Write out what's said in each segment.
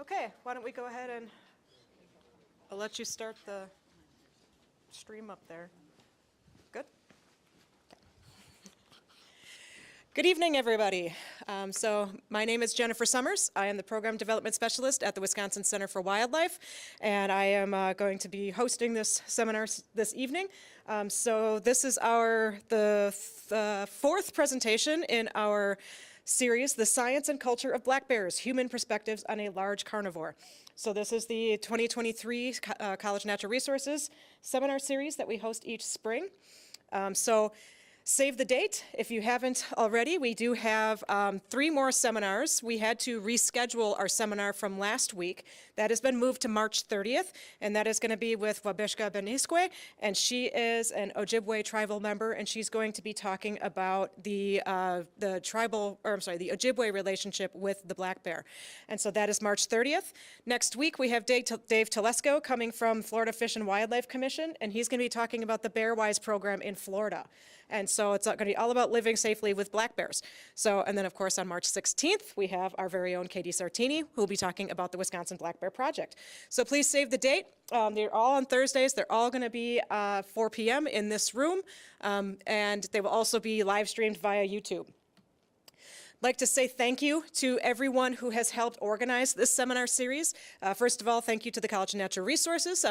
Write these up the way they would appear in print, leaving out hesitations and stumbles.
Okay, why don't we go ahead and I'll let you start the stream up there. Good? Okay. Good evening, everybody. So my name is Jennifer Summers. I am the Program Development Specialist at the Wisconsin Center for Wildlife, and I am going to be hosting this seminar this evening. So this is the fourth presentation in our series, The Science and Culture of Black Bears, Human Perspectives on a Large Carnivore. So this is the 2023 College Natural Resources seminar series that we host each spring. So save the date if you haven't already. We do have 3 more seminars. We had to reschedule our seminar from last week. That has been moved to March 30th, and that is going to be with Wabishka Benisque, and she is an Ojibwe tribal member, and she's going to be talking about the Ojibwe relationship with the black bear. And so that is March 30th. Next week we have Dave Telesco coming from Florida Fish and Wildlife Commission, and he's going to be talking about the Bear Wise program in Florida. And so it's going to be all about living safely with black bears. So, and then of course on March 16th, we have our very own Katie Sartini, who will be talking about the Wisconsin Black Bear Project. So please save the date. They're all on Thursdays. They're all going to be 4 p.m. in this room. And they will also be live streamed via YouTube. I'd like to say thank you to everyone who has helped organize this seminar series. First of all, thank you to the College of Natural Resources.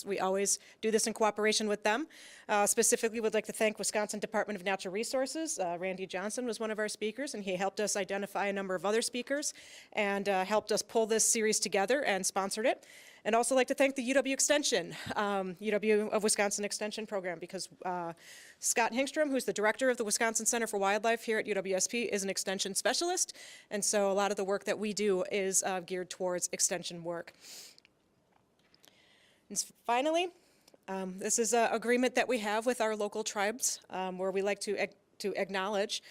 We always do this in cooperation with them. Specifically, would like to thank Wisconsin Department of Natural Resources. Randy Johnson was one of our speakers, and he helped us identify a number of other speakers and helped us pull this series together and sponsored it. And also like to thank the UW Extension, UW of Wisconsin Extension Program, because Scott Hingstrom, who's the director of the Wisconsin Center for Wildlife here at UW-SP, is an extension specialist. And so a lot of the work that we do is geared towards extension work. And finally, this is an agreement that we have with our local tribes where we like to acknowledge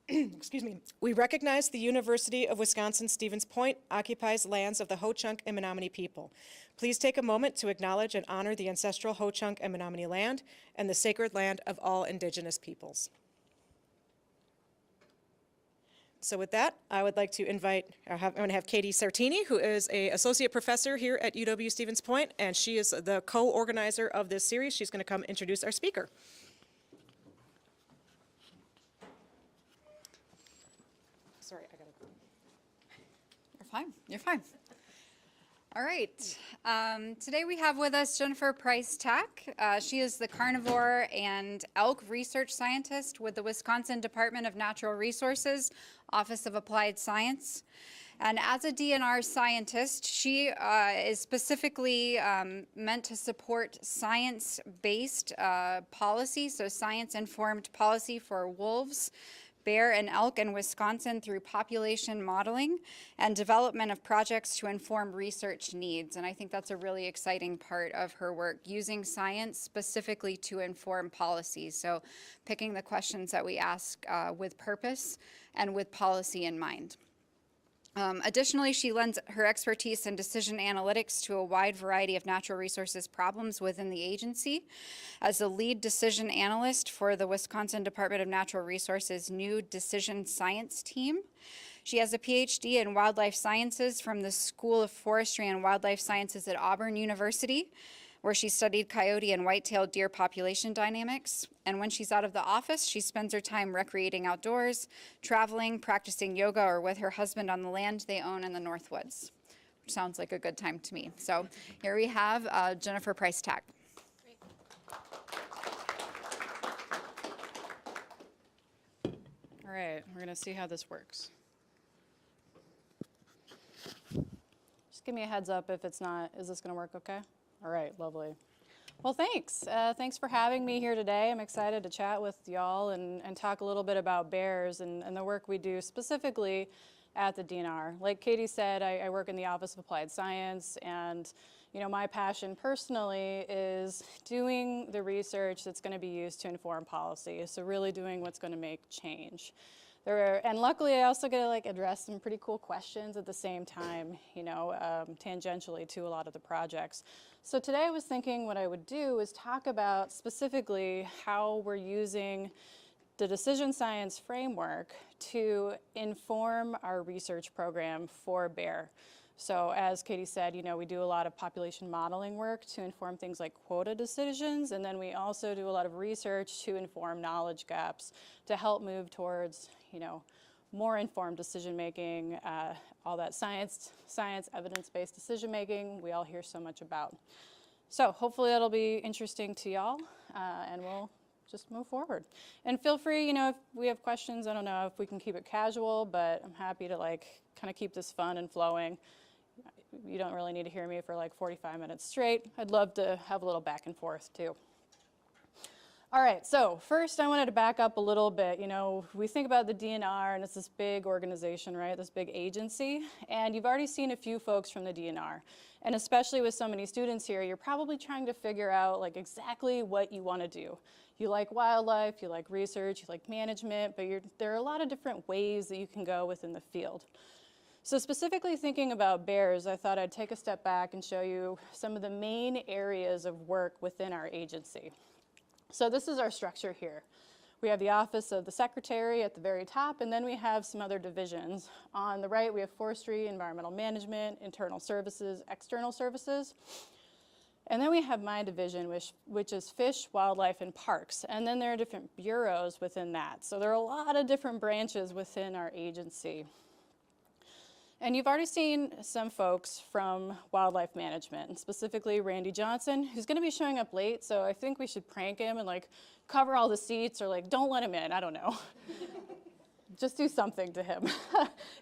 excuse me, we recognize the University of Wisconsin-Stevens Point occupies lands of the Ho-Chunk and Menominee people. Please take a moment to acknowledge and honor the ancestral Ho-Chunk and Menominee land and the sacred land of all indigenous peoples. So with that, I would like to invite, I'm going to have Katie Sartini, who is an associate professor here at UW-Stevens Point, and she is the co-organizer of this series. She's going to come introduce our speaker. Sorry, I got to. You're fine. You're fine. All right. Today we have with us Jennifer Price Tack. She is the carnivore and elk research scientist with the Wisconsin Department of Natural Resources, Office of Applied Science. And as a DNR scientist, she is specifically meant to support science-based policy, so science-informed policy for wolves, bear, and elk in Wisconsin through population modeling and development of projects to inform research needs. And I think that's a really exciting part of her work, using science specifically to inform policy. So picking the questions that we ask with purpose and with policy in mind. Additionally, she lends her expertise in decision analytics to a wide variety of natural resources problems within the agency. As the lead decision analyst for the Wisconsin Department of Natural Resources' new decision science team, she has a Ph.D. in wildlife sciences from the School of Forestry and Wildlife Sciences at Auburn University, where she studied coyote and white-tailed deer population dynamics. And when she's out of the office, she spends her time recreating outdoors, traveling, practicing yoga, or with her husband on the land they own in the Northwoods, which sounds like a good time to me. So here we have Jennifer Price Tack. Great. All right, we're gonna see how this works. Just give me a heads up if it's not. Is this gonna work okay? All right, lovely. Well, thanks. Thanks for having me here today. I'm excited to chat with y'all and talk a little bit about bears and the work we do specifically at the DNR. Like Katie said, I work in the Office of Applied Science, and my passion personally is doing the research that's going to be used to inform policy. So really doing what's going to make change. And luckily, I also get to address some pretty cool questions at the same time, tangentially to a lot of the projects. So today I was thinking what I would do is talk about specifically how we're using the decision science framework to inform our research program for bear. So as Katie said, we do a lot of population modeling work to inform things like quota decisions, and then we also do a lot of research to inform knowledge gaps to help move towards, more informed decision making, all that science, evidence-based decision making we all hear so much about. So hopefully that'll be interesting to y'all, and we'll just move forward. And feel free, if we have questions, I don't know if we can keep it casual, but I'm happy to kind of keep this fun and flowing. You don't really need to hear me for 45 minutes straight. I'd love to have a little back and forth too. All right, so first I wanted to back up a little bit. We think about the DNR and it's this big organization, right? This big agency. And you've already seen a few folks from the DNR. And especially with so many students here, you're probably trying to figure out exactly what you want to do. You like wildlife, you like research, you like management, but there are a lot of different ways that you can go within the field. So specifically thinking about bears, I thought I'd take a step back and show you some of the main areas of work within our agency. So this is our structure here. We have the Office of the Secretary at the very top, and then we have some other divisions. On the right, we have Forestry, Environmental Management, Internal Services, External Services. And then we have my division, which is Fish, Wildlife, and Parks. And then there are different bureaus within that. So there are a lot of different branches within our agency. And you've already seen some folks from wildlife management, and specifically Randy Johnson, who's going to be showing up late, so I think we should prank him and cover all the seats or don't let him in, I don't know. Just do something to him.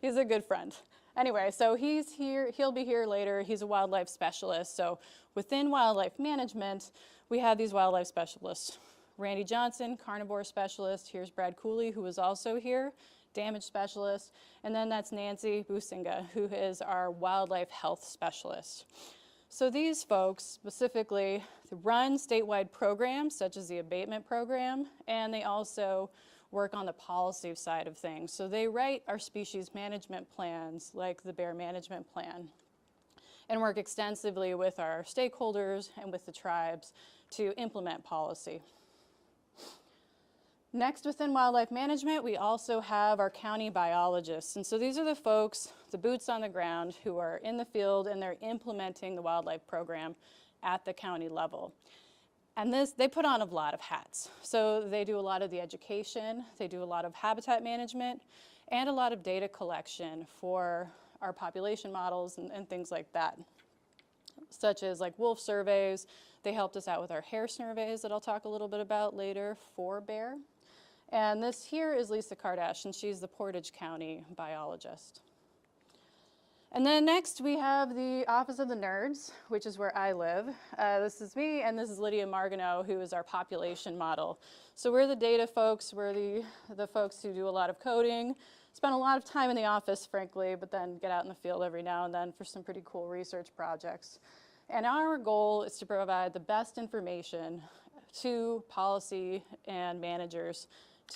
He's a good friend. Anyway, so he's here, he'll be here later. He's a wildlife specialist. So within wildlife management, we have these wildlife specialists. Randy Johnson, carnivore specialist. Here's Brad Cooley, who is also here, damage specialist, and then that's Nancy Businga, who is our wildlife health specialist. So these folks specifically run statewide programs such as the abatement program, and they also work on the policy side of things. So they write our species management plans like the bear management plan and work extensively with our stakeholders and with the tribes to implement policy. Next, within wildlife management, we also have our county biologists. And so these are the folks, the boots on the ground, who are in the field and they're implementing the wildlife program at the county level. And they put on a lot of hats. So they do a lot of the education, they do a lot of habitat management, and a lot of data collection for our population models and things like that, such as wolf surveys. They helped us out with our hare surveys that I'll talk a little bit about later for bear. And this here is Lisa Kardash, and she's the Portage County biologist. And then next we have the Office of the Nerds, which is where I live. This is me, and this is Lydia Marganeau, who is our population model. So we're the data folks, we're the folks who do a lot of coding, spend a lot of time in the office, frankly, but then get out in the field every now and then for some pretty cool research projects. And our goal is to provide the best information to policy and managers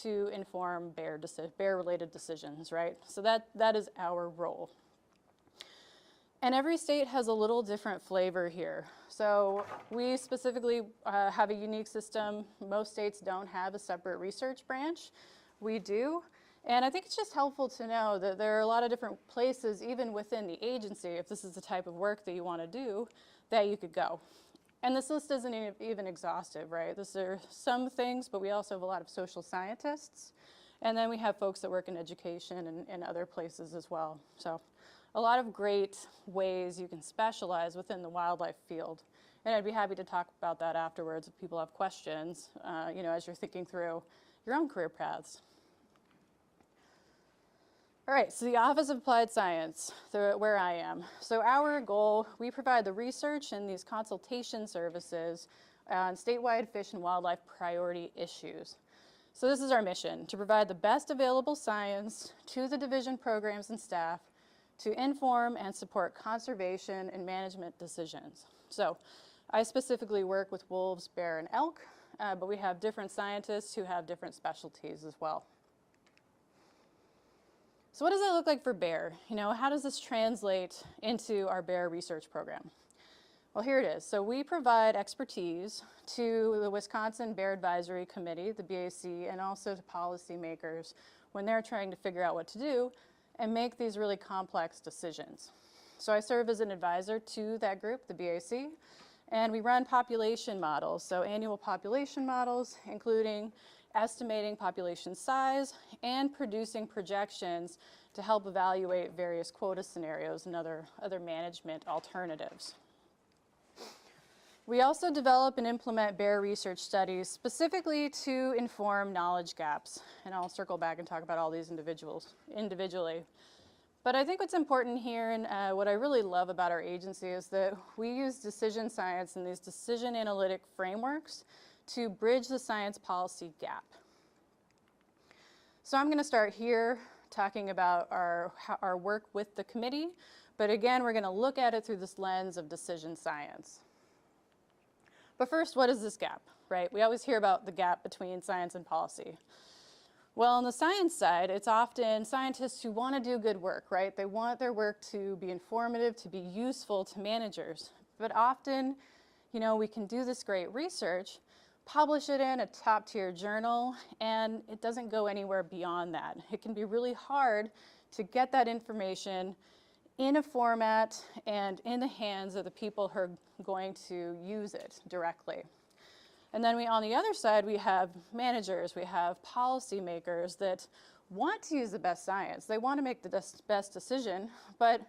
to inform bear-related decisions, right? So that is our role. And every state has a little different flavor here. So we specifically have a unique system. Most states don't have a separate research branch. We do. And I think it's just helpful to know that there are a lot of different places, even within the agency, if this is the type of work that you want to do, that you could go. And this list isn't even exhaustive, right? There are some things, but we also have a lot of social scientists. And then we have folks that work in education and other places as well. So a lot of great ways you can specialize within the wildlife field. And I'd be happy to talk about that afterwards if people have questions, as you're thinking through your own career paths. All right, so the Office of Applied Science, where I am. So our goal, we provide the research and these consultation services on statewide fish and wildlife priority issues. So this is our mission, to provide the best available science to the division programs and staff to inform and support conservation and management decisions. So I specifically work with wolves, bear, and elk, but we have different scientists who have different specialties as well. So what does that look like for bear? How does this translate into our bear research program? Well, here it is. So we provide expertise to the Wisconsin Bear Advisory Committee, the BAC, and also to policymakers when they're trying to figure out what to do and make these really complex decisions. So I serve as an advisor to that group, the BAC, and we run population models, so annual population models, including estimating population size and producing projections to help evaluate various quota scenarios and other management alternatives. We also develop and implement bear research studies specifically to inform knowledge gaps, and I'll circle back and talk about all these individually. But I think what's important here and what I really love about our agency is that we use decision science and these decision analytic frameworks to bridge the science policy gap. So I'm going to start here talking about our work with the committee, but again, we're going to look at it through this lens of decision science. But first, what is this gap, right? We always hear about the gap between science and policy. Well, on the science side, it's often scientists who want to do good work, right? They want their work to be informative, to be useful to managers. But often, you know, we can do this great research, publish it in a top-tier journal, and it doesn't go anywhere beyond that. It can be really hard to get that information in a format and in the hands of the people who are going to use it directly. And then on the other side, we have managers, we have policymakers that want to use the best science. They want to make the best decision, but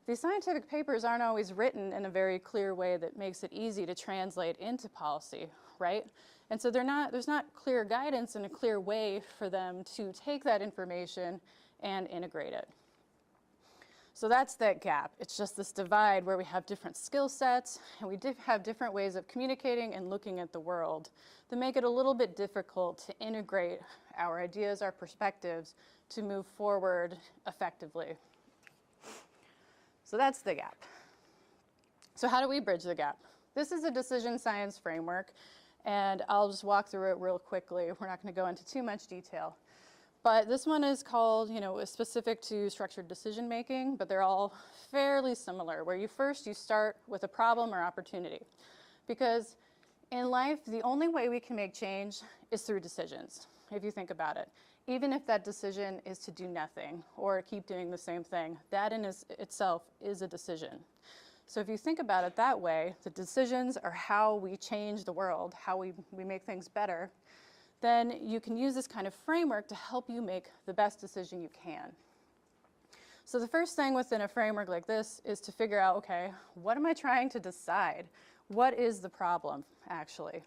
these scientific papers aren't always written in a very clear way that makes it easy to translate into policy, right? And so there's not clear guidance and a clear way for them to take that information and integrate it. So that's that gap. It's just this divide where we have different skill sets and we have different ways of communicating and looking at the world that make it a little bit difficult to integrate our ideas, our perspectives, to move forward effectively. So that's the gap. So how do we bridge the gap? This is a decision science framework, and I'll just walk through it real quickly. We're not going to go into too much detail. But this one is called, you know, specific to structured decision making, but they're all fairly similar, where you start with a problem or opportunity. Because in life, the only way we can make change is through decisions, if you think about it. Even if that decision is to do nothing or keep doing the same thing, that in itself is a decision. So if you think about it that way, the decisions are how we change the world, how we make things better, then you can use this kind of framework to help you make the best decision you can. So the first thing within a framework like this is to figure out, okay, what am I trying to decide? What is the problem, actually?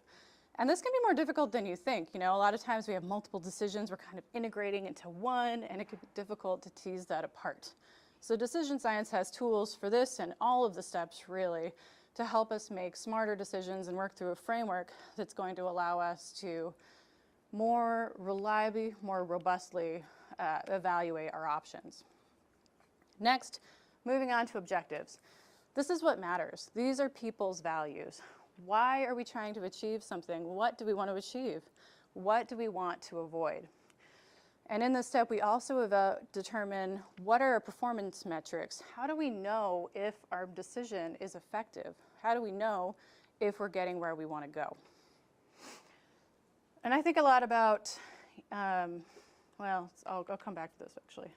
And this can be more difficult than you think. You know, a lot of times we have multiple decisions we're kind of integrating into one, and it can be difficult to tease that apart. So decision science has tools for this and all of the steps, really, to help us make smarter decisions and work through a framework that's going to allow us to more reliably, more robustly evaluate our options. Next, moving on to objectives. This is what matters. These are people's values. Why are we trying to achieve something? What do we want to achieve? What do we want to avoid? And in this step, we also determine what are our performance metrics. How do we know if our decision is effective? How do we know if we're getting where we want to go? And I think a lot about, well, I'll come back to this actually.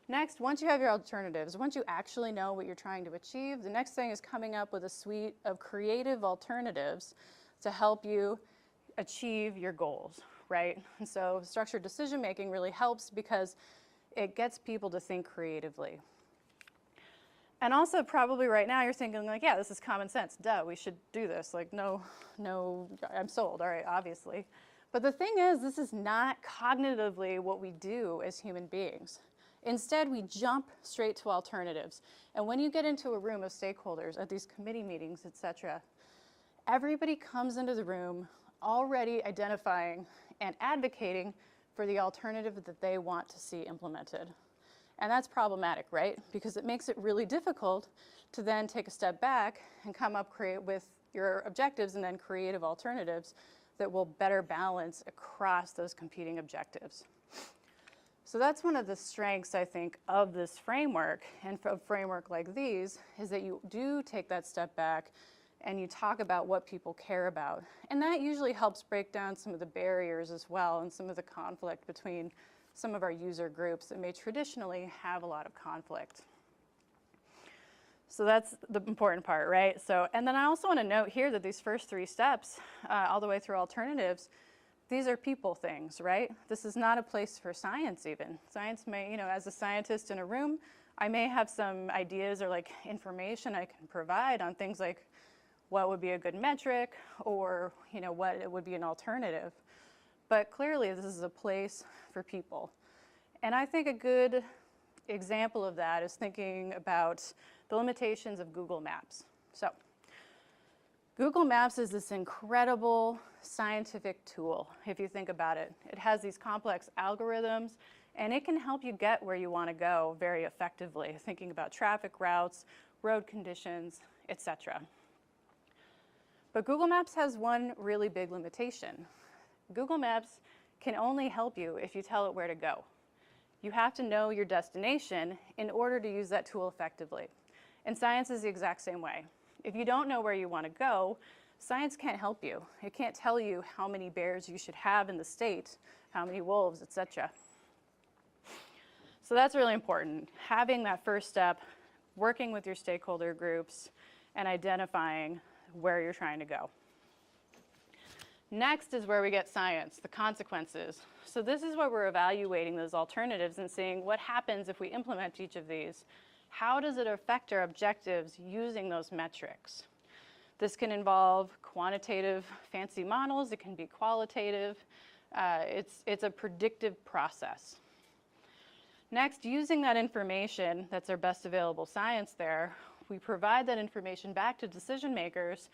Next, once you have your alternatives, once you actually know what you're trying to achieve, the next thing is coming up with a suite of creative alternatives to help you achieve your goals, right? And so structured decision making really helps because it gets people to think creatively. And also probably right now you're thinking like, yeah, this is common sense, duh, we should do this. Like, no, I'm sold, all right, obviously. But the thing is, this is not cognitively what we do as human beings. Instead, we jump straight to alternatives. And when you get into a room of stakeholders at these committee meetings, et cetera, everybody comes into the room already identifying and advocating for the alternative that they want to see implemented. And that's problematic, right? Because it makes it really difficult to then take a step back and come up with your objectives and then creative alternatives that will better balance across those competing objectives. So that's one of the strengths, I think, of this framework, and for a framework like these, is that you do take that step back and you talk about what people care about. And that usually helps break down some of the barriers as well and some of the conflict between some of our user groups that may traditionally have a lot of conflict. So that's the important part, right? So, and then I also want to note here that these first 3 steps, all the way through alternatives, these are people things, right? This is not a place for science even. Science may, you know, as a scientist in a room, I may have some ideas or like information I can provide on things like what would be a good metric or, you know, what it would be an alternative. But clearly this is a place for people. And I think a good example of that is thinking about the limitations of Google Maps. So Google Maps is this incredible scientific tool, if you think about it. It has these complex algorithms, and it can help you get where you want to go very effectively, thinking about traffic routes, road conditions, etc. But Google Maps has one really big limitation. Google Maps can only help you if you tell it where to go. You have to know your destination in order to use that tool effectively. And science is the exact same way. If you don't know where you want to go, science can't help you. It can't tell you how many bears you should have in the state, how many wolves, etc. So that's really important. Having that first step, working with your stakeholder groups, and identifying where you're trying to go. Next is where we get science, the consequences. So this is where we're evaluating those alternatives and seeing what happens if we implement each of these. How does it affect our objectives using those metrics? This can involve quantitative fancy models. It can be qualitative. It's a predictive process. Next, using that information, that's our best available science there, we provide that information back to decision makers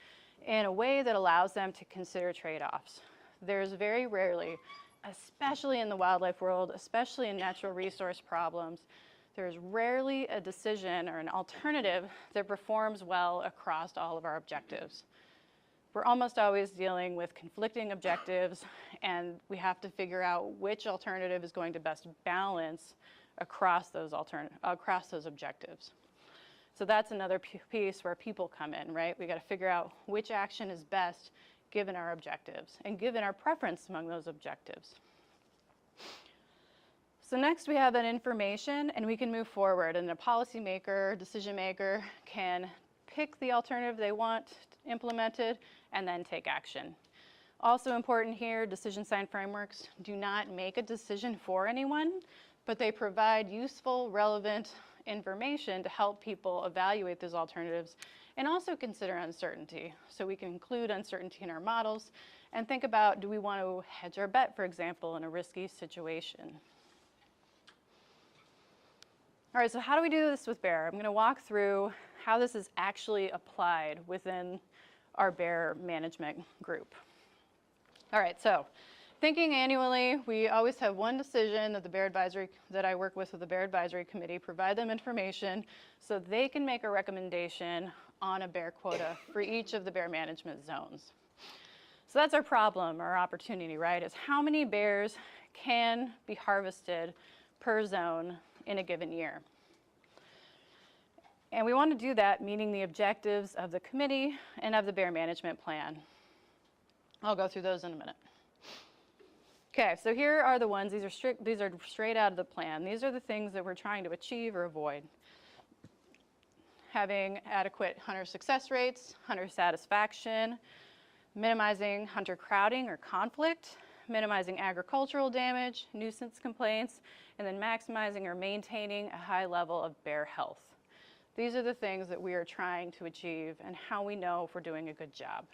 in a way that allows them to consider trade-offs. There's very rarely, especially in the wildlife world, especially in natural resource problems, there's rarely a decision or an alternative that performs well across all of our objectives. We're almost always dealing with conflicting objectives, and we have to figure out which alternative is going to best balance across those objectives. So that's another piece where people come in, right? We got to figure out which action is best given our objectives and given our preference among those objectives. So next we have that information and we can move forward, and the policymaker, decision maker can pick the alternative they want implemented and then take action. Also important here, decision science frameworks do not make a decision for anyone, but they provide useful, relevant information to help people evaluate those alternatives and also consider uncertainty. So we can include uncertainty in our models and think about, do we want to hedge our bet, for example, in a risky situation? All right, so how do we do this with bear? I'm going to walk through how this is actually applied within our bear management group. All right, so thinking annually, we always have one decision that I work with the Bear Advisory Committee, provide them information so they can make a recommendation on a bear quota for each of the bear management zones. So that's our problem, our opportunity, right, is how many bears can be harvested per zone in a given year. And we want to do that meeting the objectives of the committee and of the bear management plan. I'll go through those in a minute. Okay, so here are the ones, these are straight out of the plan. These are the things that we're trying to achieve or avoid. Having adequate hunter success rates, hunter satisfaction, minimizing hunter crowding or conflict, minimizing agricultural damage, nuisance complaints, and then maximizing or maintaining a high level of bear health. These are the things that we are trying to achieve and how we know if we're doing a good job.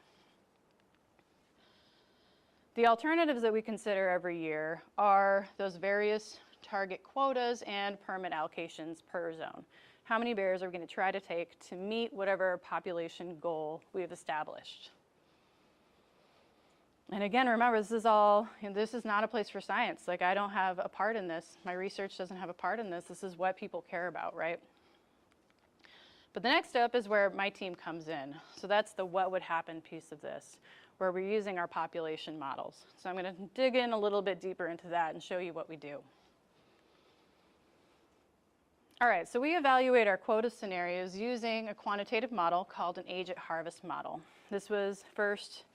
The alternatives that we consider every year are those various target quotas and permit allocations per zone. How many bears are we going to try to take to meet whatever population goal we have established? And again, remember, this is not a place for science. Like, I don't have a part in this. My research doesn't have a part in this. This is what people care about, right? But the next step is where my team comes in. So that's the what would happen piece of this, where we're using our population models. So I'm going to dig in a little bit deeper into that and show you what we do. All right, so we evaluate our quota scenarios using a quantitative model called an age at harvest model. This was first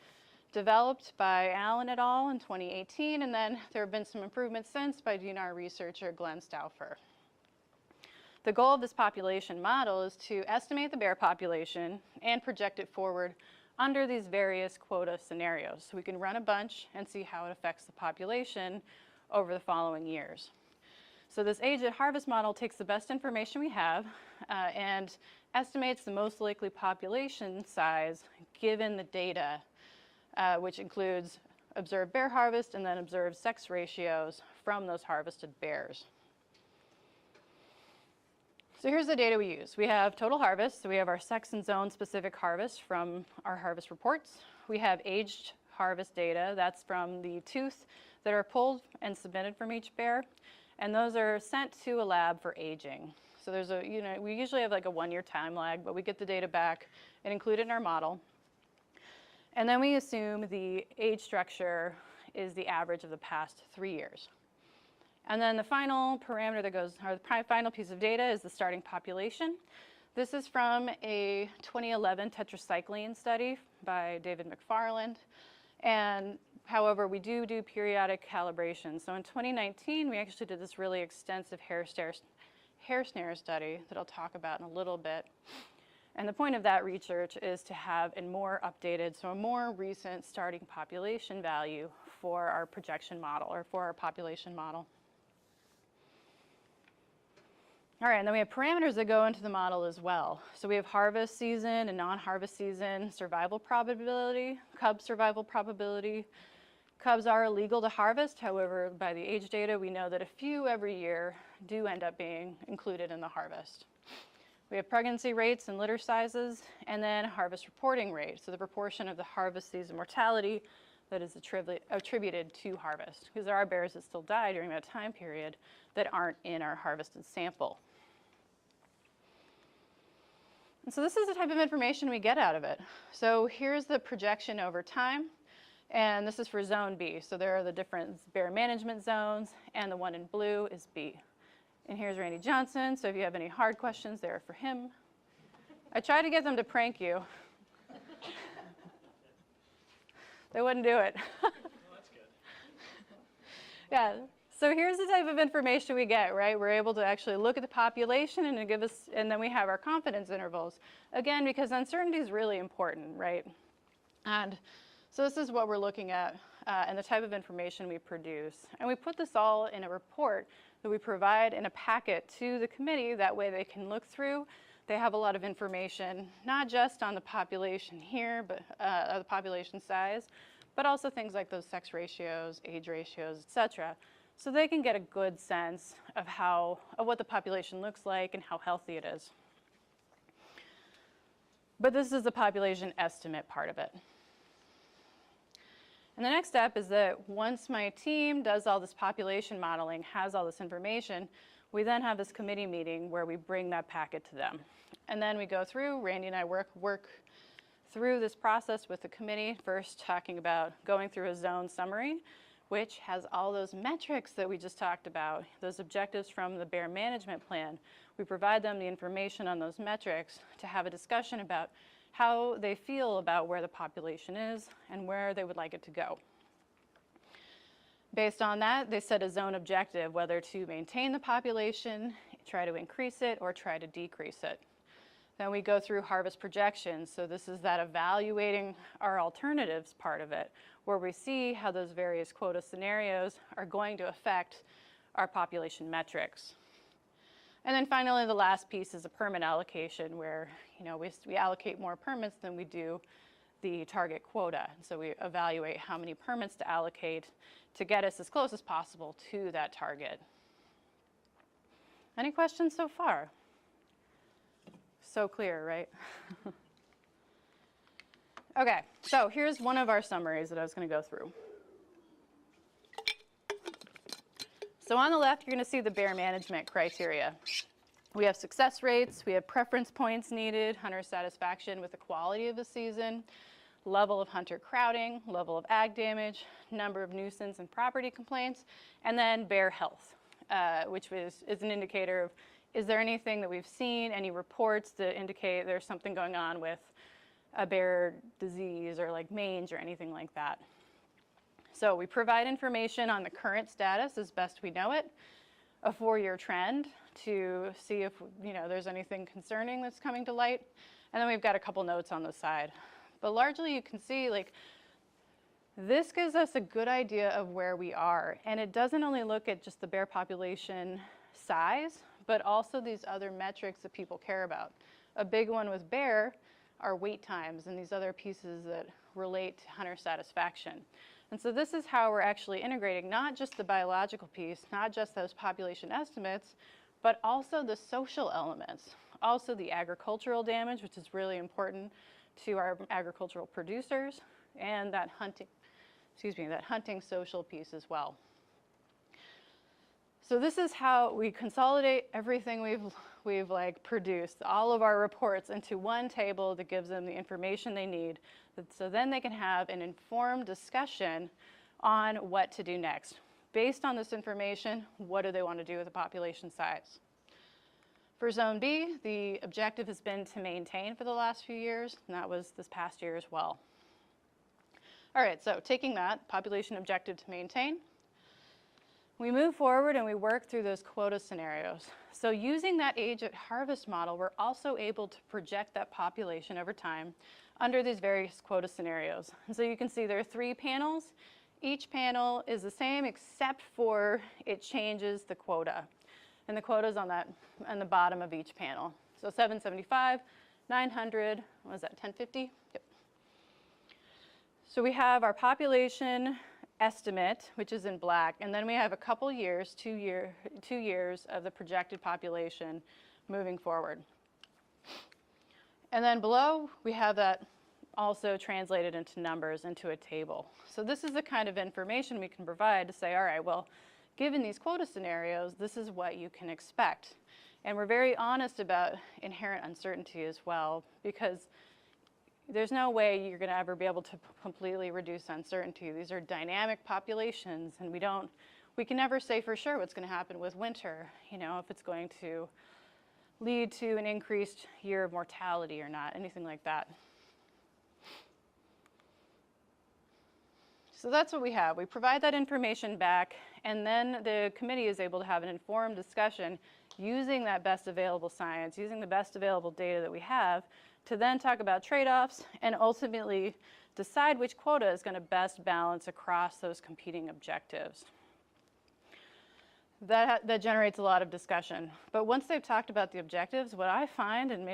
developed by Allen et al. In 2018, and then there have been some improvements since by DNR researcher Glenn Stauffer. The goal of this population model is to estimate the bear population and project it forward under these various quota scenarios. So we can run a bunch and see how it affects the population over the following years. So this age at harvest model takes the best information we have and estimates the most likely population size given the data, which includes observed bear harvest and then observed sex ratios from those harvested bears. So here's the data we use. We have total harvest, so we have our sex and zone specific harvest from our harvest reports. We have aged harvest data, that's from the tooth that are pulled and submitted from each bear, and those are sent to a lab for aging. So there's a, we usually have like a 1-year time lag, but we get the data back and include it in our model. And then we assume the age structure is the average of the past 3 years. And then the final parameter that goes, or the final piece of data is the starting population. This is from a 2011 tetracycline study by David McFarland. And however, we do periodic calibration. So in 2019, we actually did this really extensive hair snare study that I'll talk about in a little bit. And the point of that research is to have a more updated, so a more recent starting population value for our projection model or for our population model. All right, and then we have parameters that go into the model as well. So we have harvest season and non-harvest season, survival probability, cub survival probability. Cubs are illegal to harvest, however, by the age data, we know that a few every year do end up being included in the harvest. We have pregnancy rates and litter sizes, and then harvest reporting rate, so the proportion of the harvest season mortality that is attributed to harvest, because there are bears that still die during that time period that aren't in our harvested sample. And so this is the type of information we get out of it. So here's the projection over time, and this is for zone B. So there are the different bear management zones, and the one in blue is B. And here's Randy Johnson, so if you have any hard questions, they're for him. I tried to get them to prank you. They wouldn't do it. Well, that's good. Yeah. So here's the type of information we get, right? We're able to actually look at the population and give us, and then we have our confidence intervals. Again, because uncertainty is really important, right? And so this is what we're looking at and the type of information we produce. And we put this all in a report that we provide in a packet to the committee. That way they can look through. They have a lot of information, not just on the population here, but the population size, but also things like those sex ratios, age ratios, et cetera. So they can get a good sense of what the population looks like and how healthy it is. But this is the population estimate part of it. And the next step is that once my team does all this population modeling, has all this information, we then have this committee meeting where we bring that packet to them. And then we go through, Randy and I work through this process with the committee, first talking about going through a zone summary, which has all those metrics that we just talked about, those objectives from the bear management plan. We provide them the information on those metrics to have a discussion about how they feel about where the population is and where they would like it to go. Based on that, they set a zone objective, whether to maintain the population, try to increase it, or try to decrease it. Then we go through harvest projections. So this is that evaluating our alternatives part of it, where we see how those various quota scenarios are going to affect our population metrics. And then finally, the last piece is a permit allocation, where we allocate more permits than we do the target quota. So we evaluate how many permits to allocate to get us as close as possible to that target. Any questions so far? So clear, right? Okay, so here's one of our summaries that I was going to go through. So on the left, you're going to see the bear management criteria. We have success rates, we have preference points needed, hunter satisfaction with the quality of the season, level of hunter crowding, level of ag damage, number of nuisance and property complaints, and then bear health, which is an indicator of is there anything that we've seen, any reports that indicate there's something going on with a bear disease or like mange or anything like that. So we provide information on the current status as best we know it, a 4-year trend to see if there's anything concerning that's coming to light, and then we've got a couple notes on the side. But largely you can see like this gives us a good idea of where we are, and it doesn't only look at just the bear population size, but also these other metrics that people care about. A big one with bear are wait times and these other pieces that relate to hunter satisfaction. And so this is how we're actually integrating not just the biological piece, not just those population estimates, but also the social elements, also the agricultural damage, which is really important to our agricultural producers, and that hunting social piece as well. So this is how we consolidate everything we've like produced, all of our reports into one table that gives them the information they need, so then they can have an informed discussion on what to do next. Based on this information, what do they want to do with the population size? For Zone B, the objective has been to maintain for the last few years, and that was this past year as well. All right, so taking that population objective to maintain, we move forward and we work through those quota scenarios. So using that age at harvest model, we're also able to project that population over time under these various quota scenarios. And so you can see there are 3 panels. Each panel is the same except for it changes the quota. And the quota is on the bottom of each panel. So 775, 900, what was that, 1050? Yep. So we have our population estimate, which is in black, and then we have a couple years, 2 years of the projected population moving forward. And then below, we have that also translated into numbers, into a table. So this is the kind of information we can provide to say, all right, well, given these quota scenarios, this is what you can expect. And we're very honest about inherent uncertainty as well, because there's no way you're going to ever be able to completely reduce uncertainty. These are dynamic populations, and we can never say for sure what's going to happen with winter, if it's going to lead to an increased year of mortality or not, anything like that. So that's what we have. We provide that information back, and then the committee is able to have an informed discussion using that best available science, using the best available data that we have, to then talk about trade-offs and ultimately decide which quota is going to best balance across those competing objectives. That generates a lot of discussion. But once they've talked about the objectives, what I find, and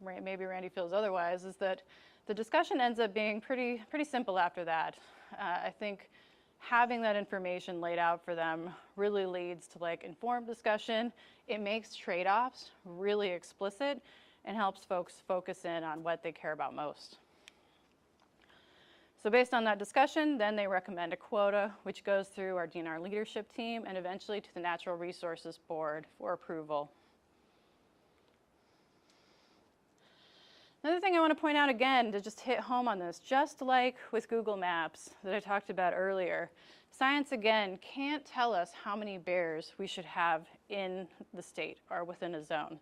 maybe Randy feels otherwise, is that the discussion ends up being pretty simple after that. I think having that information laid out for them really leads to informed discussion. It makes trade-offs really explicit and helps folks focus in on what they care about most. So based on that discussion, then they recommend a quota, which goes through our DNR leadership team and eventually to the Natural Resources Board for approval. Another thing I want to point out again, to just hit home on this, just like with Google Maps that I talked about earlier, science, again, can't tell us how many bears we should have in the state or within a zone.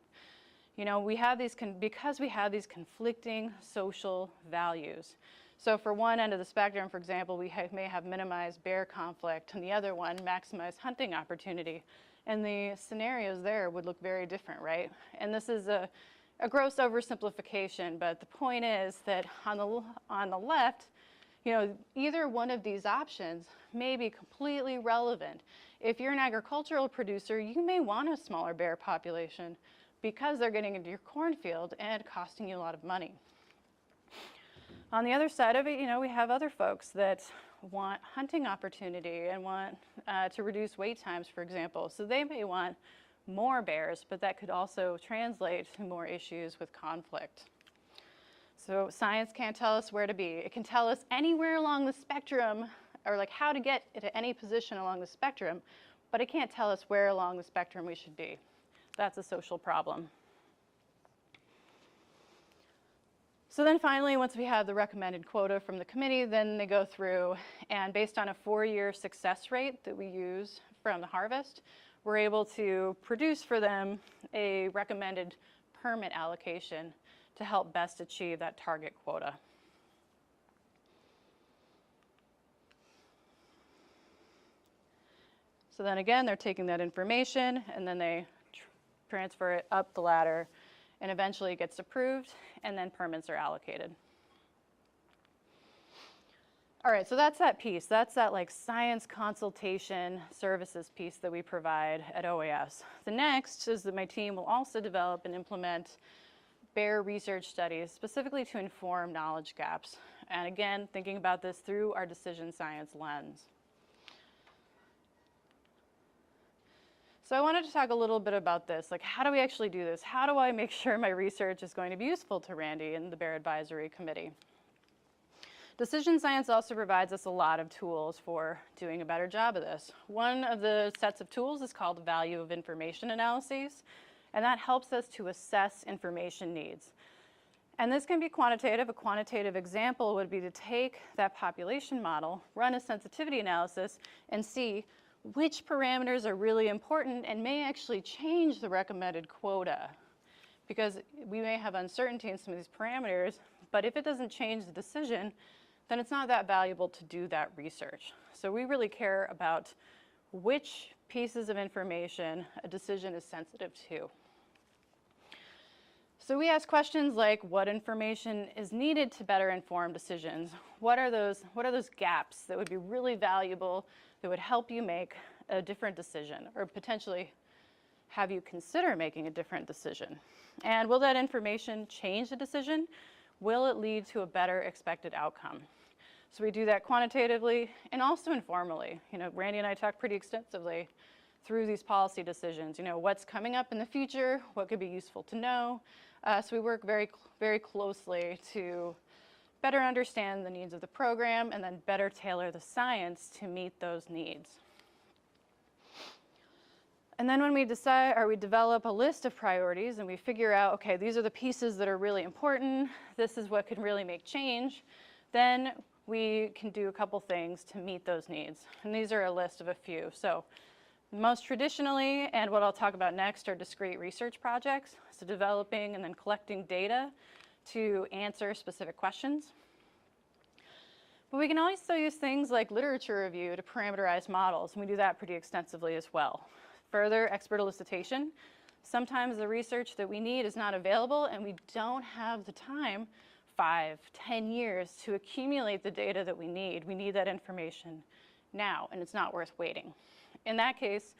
We have these, because we have these conflicting social values. So for one end of the spectrum, for example, we may have minimized bear conflict, and the other one, maximized hunting opportunity. And the scenarios there would look very different, right? And this is a gross oversimplification, but the point is that on the left, either one of these options may be completely relevant. If you're an agricultural producer, you may want a smaller bear population because they're getting into your cornfield and costing you a lot of money. On the other side of it, we have other folks that want hunting opportunity and want to reduce wait times, for example. So they may want more bears, but that could also translate to more issues with conflict. So science can't tell us where to be. It can tell us anywhere along the spectrum, or how to get to any position along the spectrum, but it can't tell us where along the spectrum we should be. That's a social problem. So then finally, once we have the recommended quota from the committee, then they go through, and based on a 4-year success rate that we use from the harvest, we're able to produce for them a recommended permit allocation to help best achieve that target quota. So then again, they're taking that information and then they transfer it up the ladder, and eventually it gets approved, and then permits are allocated. All right, so that's that piece. That's that like science consultation services piece that we provide at OAS. The next is that my team will also develop and implement bear research studies specifically to inform knowledge gaps. And again, thinking about this through our decision science lens. So I wanted to talk a little bit about this, like how do we actually do this? How do I make sure my research is going to be useful to Randy and the Bear Advisory Committee? Decision science also provides us a lot of tools for doing a better job of this. One of the sets of tools is called value of information analyses, and that helps us to assess information needs. And this can be quantitative. A quantitative example would be to take that population model, run a sensitivity analysis, and see which parameters are really important and may actually change the recommended quota. Because we may have uncertainty in some of these parameters, but if it doesn't change the decision, then it's not that valuable to do that research. So we really care about which pieces of information a decision is sensitive to. So we ask questions like, what information is needed to better inform decisions? What are those gaps that would be really valuable that would help you make a different decision, or potentially have you consider making a different decision? And will that information change the decision? Will it lead to a better expected outcome? So we do that quantitatively and also informally. You know, Randy and I talk pretty extensively through these policy decisions. You know, what's coming up in the future, what could be useful to know. So we work very, very closely to better understand the needs of the program and then better tailor the science to meet those needs. And then when we decide, or we develop a list of priorities and we figure out, okay, these are the pieces that are really important, this is what can really make change, then we can do a couple things to meet those needs. And these are a list of a few. So most traditionally, and what I'll talk about next, are discrete research projects. So developing and then collecting data to answer specific questions. But we can also use things like literature review to parameterize models, and we do that pretty extensively as well. Further, expert elicitation. Sometimes the research that we need is not available, and we don't have the time, 5, 10 years, to accumulate the data that we need. We need that information now, and it's not worth waiting. In that case,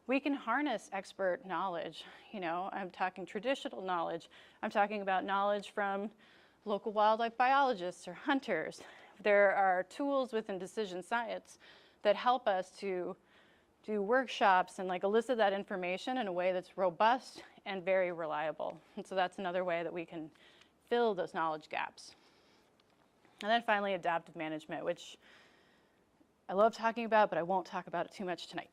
we can harness expert knowledge. You know, I'm talking traditional knowledge. I'm talking about knowledge from local wildlife biologists or hunters. There are tools within decision science that help us to do workshops and like elicit that information in a way that's robust and very reliable. And so that's another way that we can fill those knowledge gaps. And then finally, adaptive management, which I love talking about, but I won't talk about it too much tonight.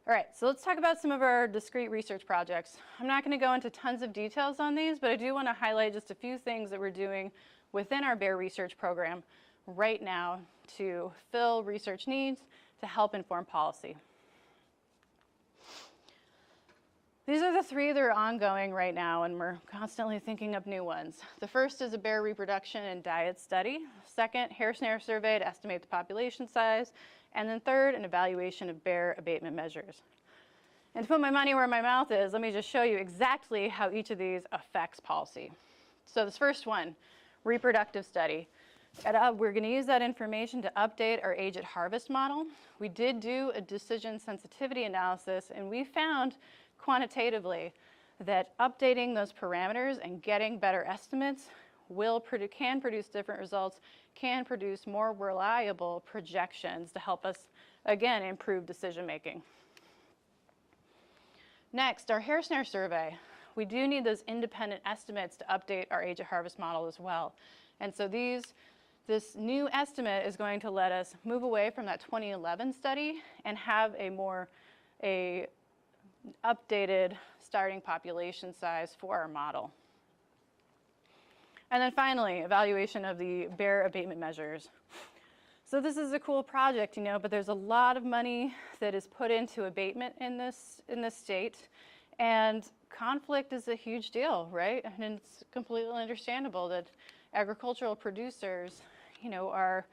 All right, so let's talk about some of our discrete research projects. I'm not going to go into tons of details on these, but I do want to highlight just a few things that we're doing within our bear research program right now to fill research needs to help inform policy. These are the 3 that are ongoing right now, and we're constantly thinking of new ones. The first is a bear reproduction and diet study. Second, hair snare survey to estimate the population size. And then third, an evaluation of bear abatement measures. And to put my money where my mouth is, let me just show you exactly how each of these affects policy. So this first one, reproductive study. We're going to use that information to update our age at harvest model. We did do a decision sensitivity analysis, and we found quantitatively that updating those parameters and getting better estimates can produce different results, can produce more reliable projections to help us, again, improve decision making. Next, our hair snare survey. We do need those independent estimates to update our age at harvest model as well. And so this new estimate is going to let us move away from that 2011 study and have a updated starting population size for our model. And then finally, evaluation of the bear abatement measures. So this is a cool project, you know, but there's a lot of money that is put into abatement in this state, and conflict is a huge deal, right? And it's completely understandable that agricultural producers, you know,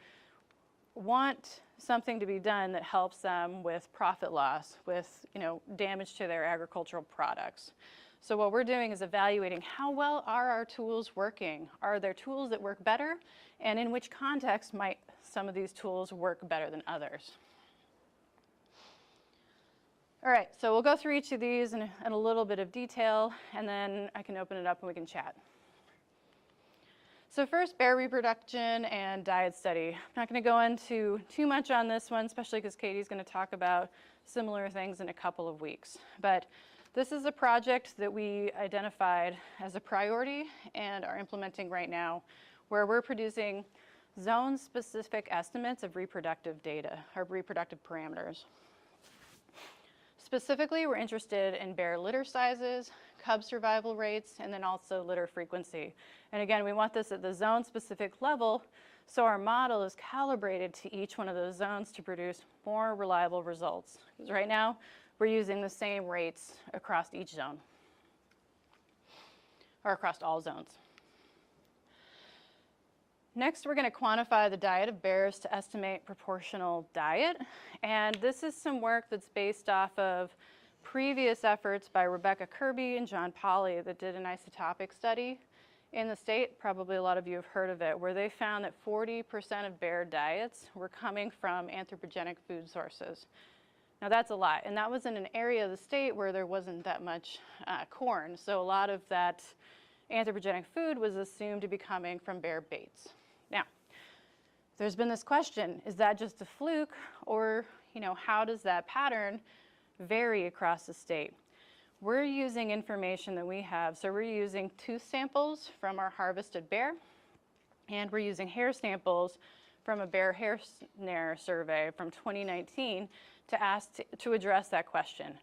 want something to be done that helps them with profit loss, with, you know, damage to their agricultural products. So what we're doing is evaluating how well are our tools working? Are there tools that work better? And in which context might some of these tools work better than others? All right, so we'll go through each of these in a little bit of detail, and then I can open it up and we can chat. So first, bear reproduction and diet study. I'm not going to go into too much on this one, especially because Katie's going to talk about similar things in a couple of weeks. But this is a project that we identified as a priority and are implementing right now, where we're producing zone-specific estimates of reproductive data, or reproductive parameters. Specifically, we're interested in bear litter sizes, cub survival rates, and then also litter frequency. And again, we want this at the zone-specific level, so our model is calibrated to each one of those zones to produce more reliable results. Because right now, we're using the same rates across each zone, or across all zones. Next, we're going to quantify the diet of bears to estimate proportional diet. And this is some work that's based off of previous efforts by Rebecca Kirby and John Polly that did an isotopic study in the state. Probably a lot of you have heard of it, where they found that 40% of bear diets were coming from anthropogenic food sources. Now that's a lot, and that was in an area of the state where there wasn't that much corn. So a lot of that anthropogenic food was assumed to be coming from bear baits. Now, there's been this question, is that just a fluke, or, you know, how does that pattern vary across the state? We're using information that we have. So we're using tooth samples from our harvested bear, and we're using hair samples from a bear hair Snare survey from 2019 to address that question.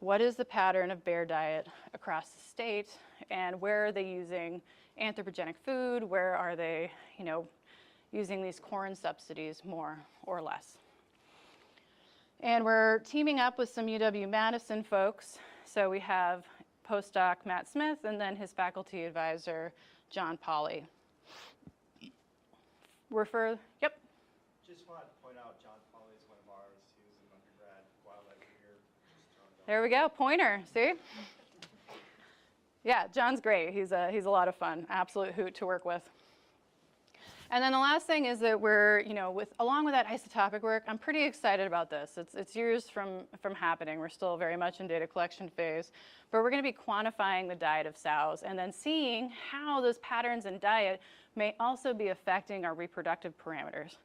What is the pattern of bear diet across the state, and where are they using anthropogenic food? Where are they, you know, using these corn subsidies more or less? And we're teaming up with some UW-Madison folks. So we have postdoc Matt Smith and then his faculty advisor, John Polly. Yep. Just wanted to point out John Polly is one of ours. He was an undergrad wildlife here. There we go, pointer, see? Yeah, John's great. He's a lot of fun, absolute hoot to work with. And then the last thing is that we're, you know, along with that isotopic work, I'm pretty excited about this. It's years from happening. We're still very much in data collection phase, but we're going to be quantifying the diet of sows and then seeing how those patterns in diet may also be affecting our reproductive parameters.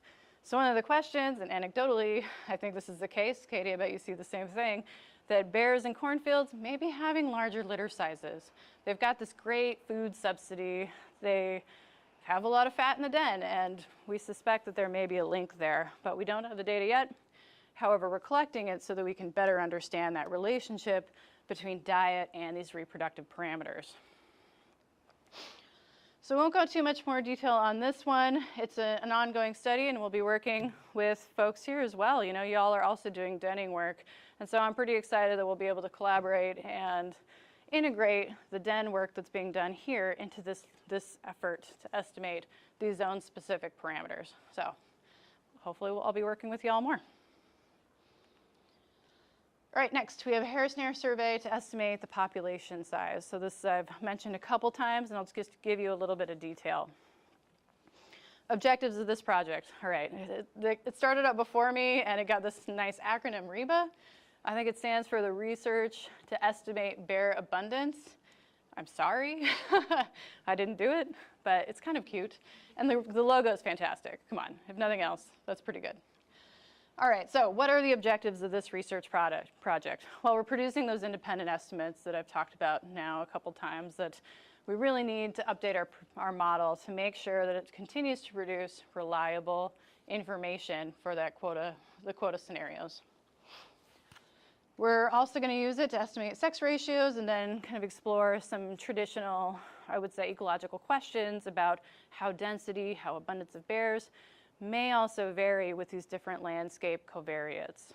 So one of the questions, and anecdotally, I think this is the case, Katie, I bet you see the same thing, that bears in cornfields may be having larger litter sizes. They've got this great food subsidy. They have a lot of fat in the den, and we suspect that there may be a link there, but we don't have the data yet. However, we're collecting it so that we can better understand that relationship between diet and these reproductive parameters. So we won't go too much more detail on this one. It's an ongoing study, and we'll be working with folks here as well. You know, y'all are also doing denning work, and so I'm pretty excited that we'll be able to collaborate and integrate the den work that's being done here into this effort to estimate these zone-specific parameters. So hopefully I'll be working with y'all more. All right, next we have a hair snare survey to estimate the population size. So this I've mentioned a couple times, and I'll just give you a little bit of detail. Objectives of this project. All right, it started up before me, and it got this nice acronym, Reba. I think it stands for the Research to Estimate Bear Abundance. I'm sorry, I didn't do it, but it's kind of cute. And the logo is fantastic. Come on, if nothing else, that's pretty good. All right, so what are the objectives of this research project? Well, we're producing those independent estimates that I've talked about now a couple times that we really need to update our model to make sure that it continues to produce reliable information for the quota scenarios. We're also going to use it to estimate sex ratios and then kind of explore some traditional, I would say, ecological questions about how density, how abundance of bears may also vary with these different landscape covariates.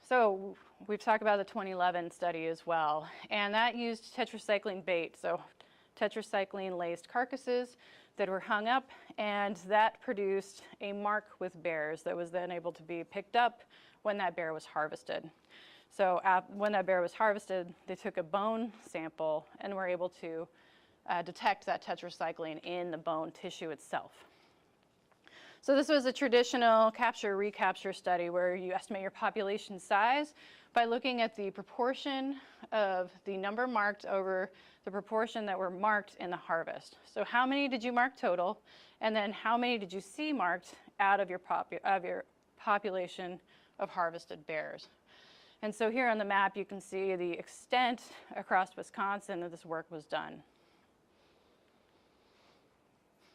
So we've talked about the 2011 study as well, and that used tetracycline bait, so tetracycline laced carcasses that were hung up, and that produced a mark with bears that was then able to be picked up when that bear was harvested. So when that bear was harvested, they took a bone sample and were able to detect that tetracycline in the bone tissue itself. So this was a traditional capture-recapture study where you estimate your population size by looking at the proportion of the number marked over the proportion that were marked in the harvest. So how many did you mark total, and then how many did you see marked out of your population of harvested bears? And so here on the map you can see the extent across Wisconsin that this work was done.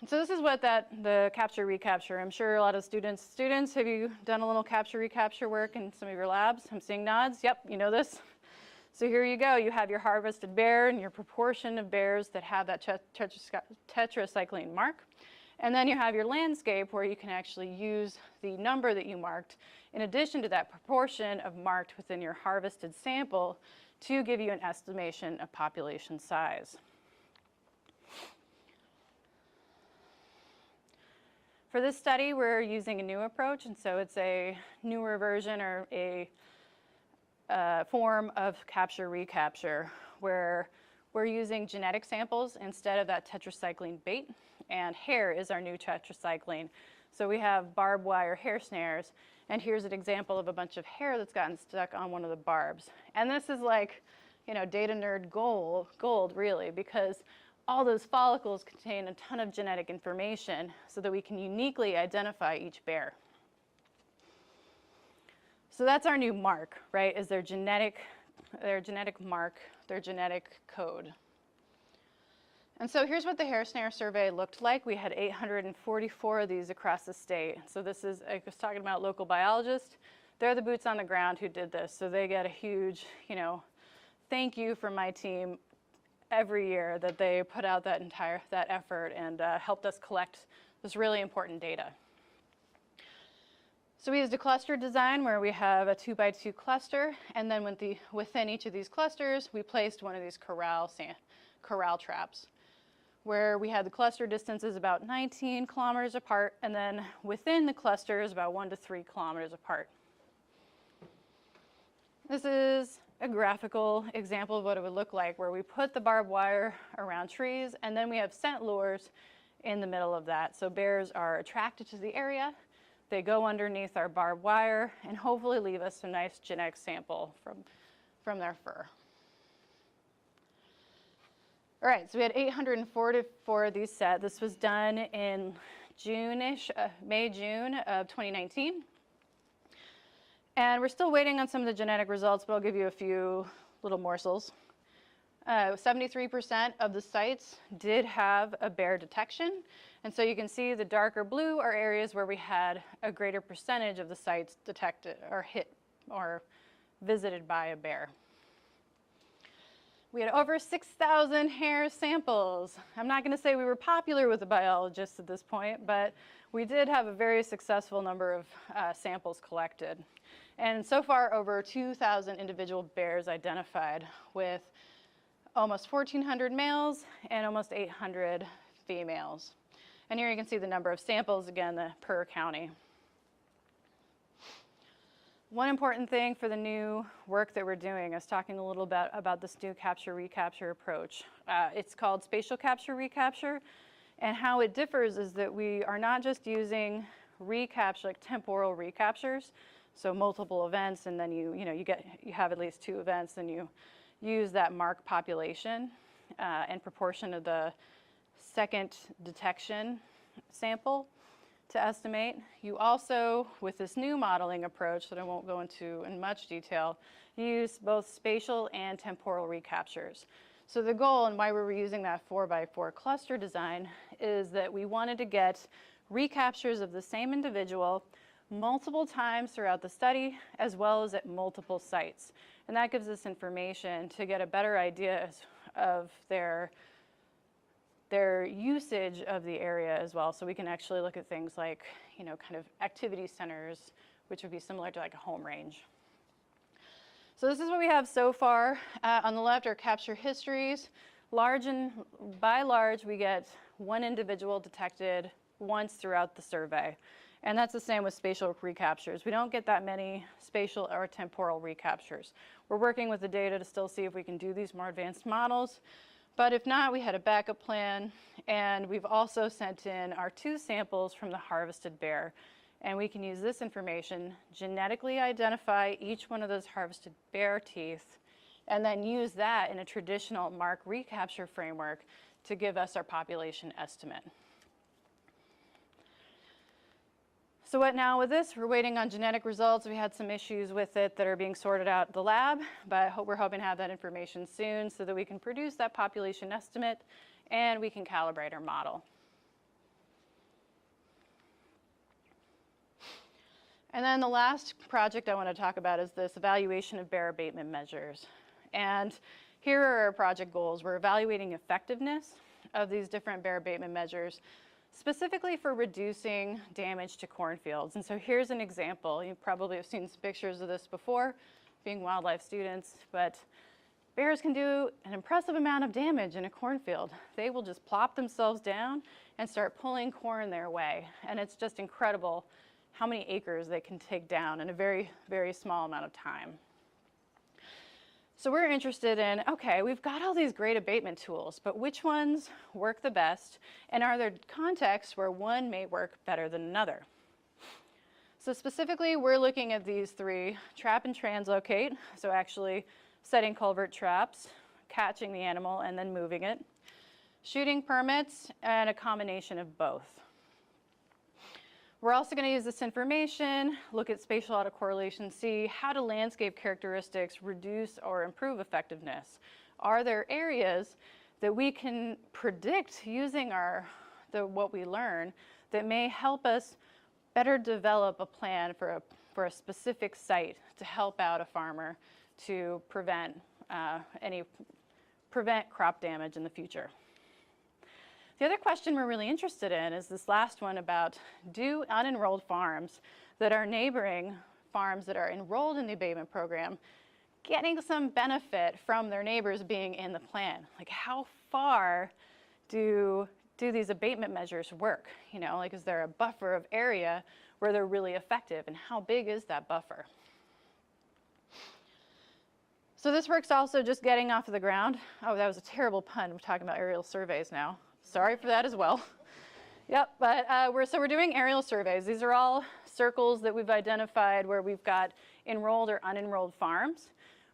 So this is what the capture-recapture, I'm sure a lot of students, have you done a little capture-recapture work in some of your labs? I'm seeing nods, yep, you know this. So here you go, you have your harvested bear and your proportion of bears that have that tetracycline mark. And then you have your landscape where you can actually use the number that you marked in addition to that proportion of marked within your harvested sample to give you an estimation of population size. For this study, we're using a new approach, and so it's a newer version or a form of capture-recapture where we're using genetic samples instead of that tetracycline bait, and hair is our new tetracycline. So we have barbed wire hair snares, and here's an example of a bunch of hair that's gotten stuck on one of the barbs. And this is like, you know, data nerd gold really, because all those follicles contain a ton of genetic information so that we can uniquely identify each bear. So that's our new mark, right, is their genetic mark, their genetic code. And so here's what the hair snare survey looked like. We had 844 of these across the state. So this is, I was talking about local biologists. They're the boots on the ground who did this. So they get a huge, you know, thank you from my team every year that they put out that effort and helped us collect this really important data. So we used a cluster design where we have a 2x2 cluster, and then within each of these clusters, we placed one of these corral traps, where we had the cluster distances about 19 kilometers apart, and then within the clusters about 1 to 3 kilometers apart. This is a graphical example of what it would look like, where we put the barbed wire around trees, and then we have scent lures in the middle of that. So bears are attracted to the area, they go underneath our barbed wire, and hopefully leave us a nice genetic sample from their fur. All right, so we had 844 of these set. This was done in June-ish, May, June of 2019. And we're still waiting on some of the genetic results, but I'll give you a few little morsels. 73% of the sites did have a bear detection. And so you can see the darker blue are areas where we had a greater percentage of the sites detected or hit or visited by a bear. We had over 6,000 hair samples. I'm not going to say we were popular with the biologists at this point, but we did have a very successful number of samples collected. And so far, over 2,000 individual bears identified, with almost 1,400 males and almost 800 females. And here you can see the number of samples, again, per county. One important thing for the new work that we're doing, I was talking a little bit about this new capture-recapture approach. It's called Spatial Capture-Recapture, and how it differs is that we are not just using recapture, like temporal recaptures, so multiple events, and then you have at least 2 events, and you use that mark population and proportion of the second detection sample to estimate. You also, with this new modeling approach that I won't go into in much detail, use both spatial and temporal recaptures. So the goal, and why we were using that 4x4 cluster design, is that we wanted to get recaptures of the same individual multiple times throughout the study, as well as at multiple sites. And that gives us information to get a better idea of their their usage of the area as well. So we can actually look at things like, kind of activity centers, which would be similar to like a home range. So this is what we have so far. On the left are capture histories. By large, we get one individual detected once throughout the survey. And that's the same with spatial recaptures. We don't get that many spatial or temporal recaptures. We're working with the data to still see if we can do these more advanced models. But if not, we had a backup plan. And we've also sent in our 2 samples from the harvested bear. And we can use this information, genetically identify each one of those harvested bear teeth, and then use that in a traditional mark recapture framework to give us our population estimate. So what now with this? We're waiting on genetic results. We had some issues with it that are being sorted out at the lab, but we're hoping to have that information soon so that we can produce that population estimate and we can calibrate our model. And then the last project I want to talk about is this evaluation of bear abatement measures. And here are our project goals. We're evaluating effectiveness of these different bear abatement measures, specifically for reducing damage to cornfields. And so here's an example. You probably have seen some pictures of this before, being wildlife students, but bears can do an impressive amount of damage in a cornfield. They will just plop themselves down and start pulling corn their way. And it's just incredible how many acres they can take down in a very, very small amount of time. So we're interested in, okay, we've got all these great abatement tools, but which ones work the best? And are there contexts where one may work better than another? So specifically, we're looking at these 3, trap and translocate, so actually setting culvert traps, catching the animal, and then moving it, shooting permits, and a combination of both. We're also going to use this information, look at spatial autocorrelation, see how do landscape characteristics reduce or improve effectiveness. Are there areas that we can predict using what we learn that may help us better develop a plan for a specific site to help out a farmer to prevent crop damage in the future? The other question we're really interested in is this last one about, do unenrolled farms that are neighboring farms that are enrolled in the abatement program getting some benefit from their neighbors being in the plan? Like, how far do these abatement measures work? Like, is there a buffer of area where they're really effective, and how big is that buffer? So this work's also just getting off of the ground. Oh, that was a terrible pun. We're talking about aerial surveys now. Sorry for that as well. Yep, but we're doing aerial surveys. These are all circles that we've identified where we've got enrolled or unenrolled farms.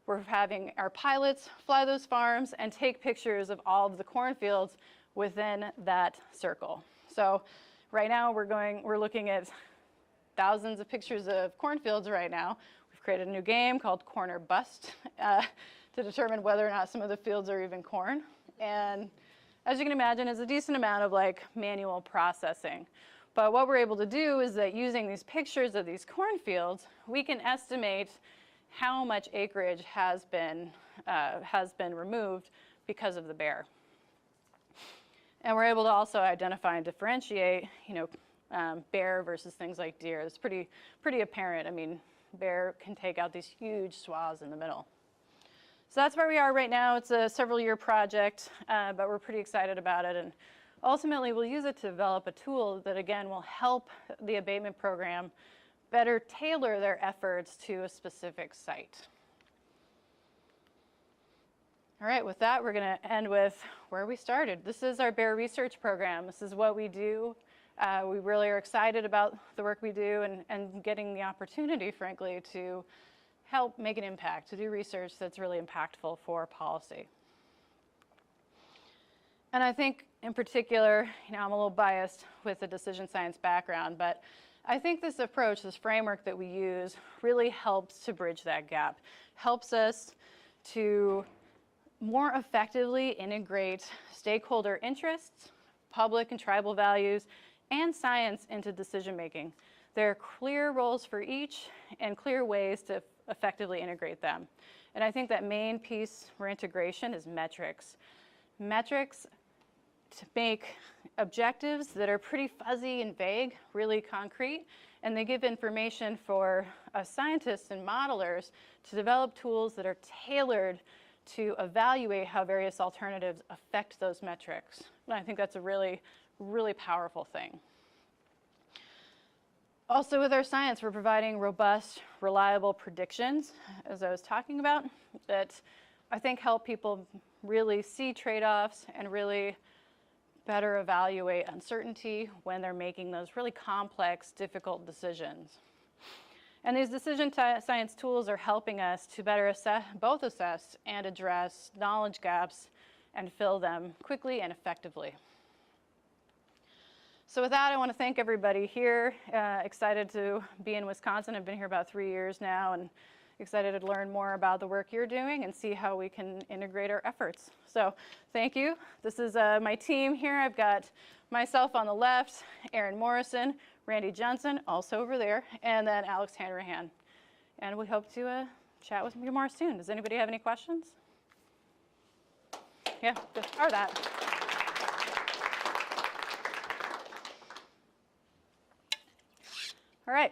We're having our pilots fly those farms and take pictures of all of the cornfields within that circle. So right now we're looking at thousands of pictures of cornfields right now. We've created a new game called Corn or Bust to determine whether or not some of the fields are even corn. And as you can imagine, it's a decent amount of manual processing. But what we're able to do is that using these pictures of these cornfields, we can estimate how much acreage has been removed because of the bear. And we're able to also identify and differentiate, bear versus things like deer. It's pretty apparent. I mean, bear can take out these huge swaths in the middle. So that's where we are right now. It's a several-year project, but we're pretty excited about it. And ultimately, we'll use it to develop a tool that, again, will help the abatement program better tailor their efforts to a specific site. All right, with that, we're going to end with where we started. This is our bear research program. This is what we do. We really are excited about the work we do and getting the opportunity, frankly, to help make an impact, to do research that's really impactful for policy. And I think in particular, I'm a little biased with a decision science background, but I think this approach, this framework that we use really helps to bridge that gap, helps us to more effectively integrate stakeholder interests, public and tribal values, and science into decision making. There are clear roles for each and clear ways to effectively integrate them. And I think that main piece for integration is metrics. Metrics to make objectives that are pretty fuzzy and vague really concrete, and they give information for scientists and modelers to develop tools that are tailored to evaluate how various alternatives affect those metrics. And I think that's a really, really powerful thing. Also with our science, we're providing robust, reliable predictions, as I was talking about, that I think help people really see trade-offs and really better evaluate uncertainty when they're making those really complex, difficult decisions. And these decision science tools are helping us to better both assess and address knowledge gaps and fill them quickly and effectively. So with that, I want to thank everybody here. Excited to be in Wisconsin. I've been here about 3 years now, and excited to learn more about the work you're doing and see how we can integrate our efforts. So thank you. This is my team here. I've got myself on the left, Aaron Morrison, Randy Johnson, also over there, and then Alex Hanrahan. And we hope to chat with you more soon. Does anybody have any questions? Yeah, or that. All right.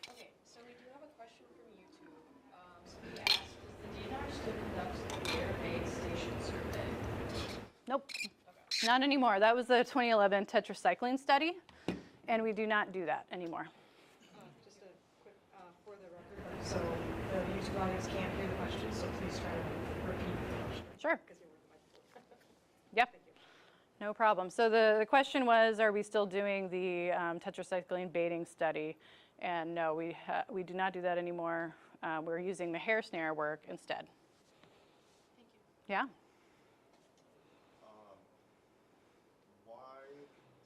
Okay, so we do have a question from YouTube. Somebody asked, does the DNR still conduct the air-based station survey? Nope, not anymore. That was the 2011 tetracycline study, and we do not do that anymore. Just a quick, for the record, so the YouTube audience can't hear the question, so please try to repeat the question. Sure. Because you're with the microphone. Yep. No problem. So the question was, are we still doing the tetracycline baiting study? And no, we do not do that anymore. We're using the hair snare work instead. Thank you. Yeah? Why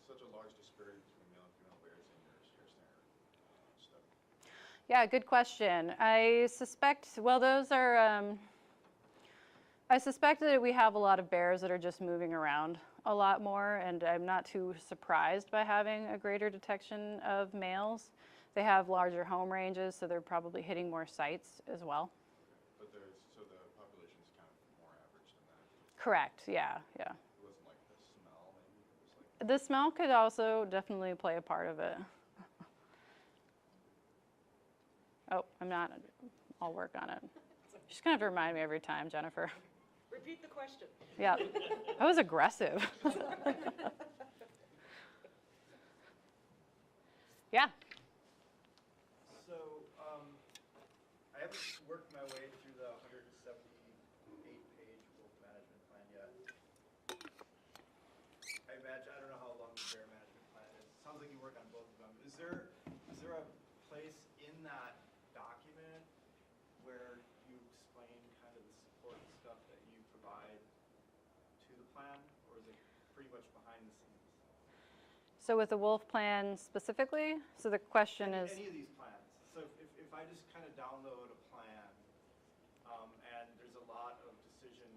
such a large disparity between male and female bears in your hair snare study? Yeah, good question. I suspect, well, those are, I suspect that we have a lot of bears that are just moving around a lot more, and I'm not too surprised by having a greater detection of males. They have larger home ranges, so they're probably hitting more sites as well. But so the population is kind of more average than that. Correct, yeah, yeah. It wasn't like the smell, maybe. It was like The smell could also definitely play a part of it. Oh, I'll work on it. You're just gonna have to remind me every time, Jennifer. Repeat the question. Yeah, that was aggressive. Yeah. So, I haven't worked my way through the 178-page wolf management plan yet. I imagine, I don't know how long the bear management plan is. Sounds like you work on both of them. Is there a place in that document where you explain kind of the support stuff that you provide to the plan, or is it pretty much behind the scenes? So with the wolf plan specifically, so the question is, Any of these plans. So if I just kind of download a plan, and there's a lot of decision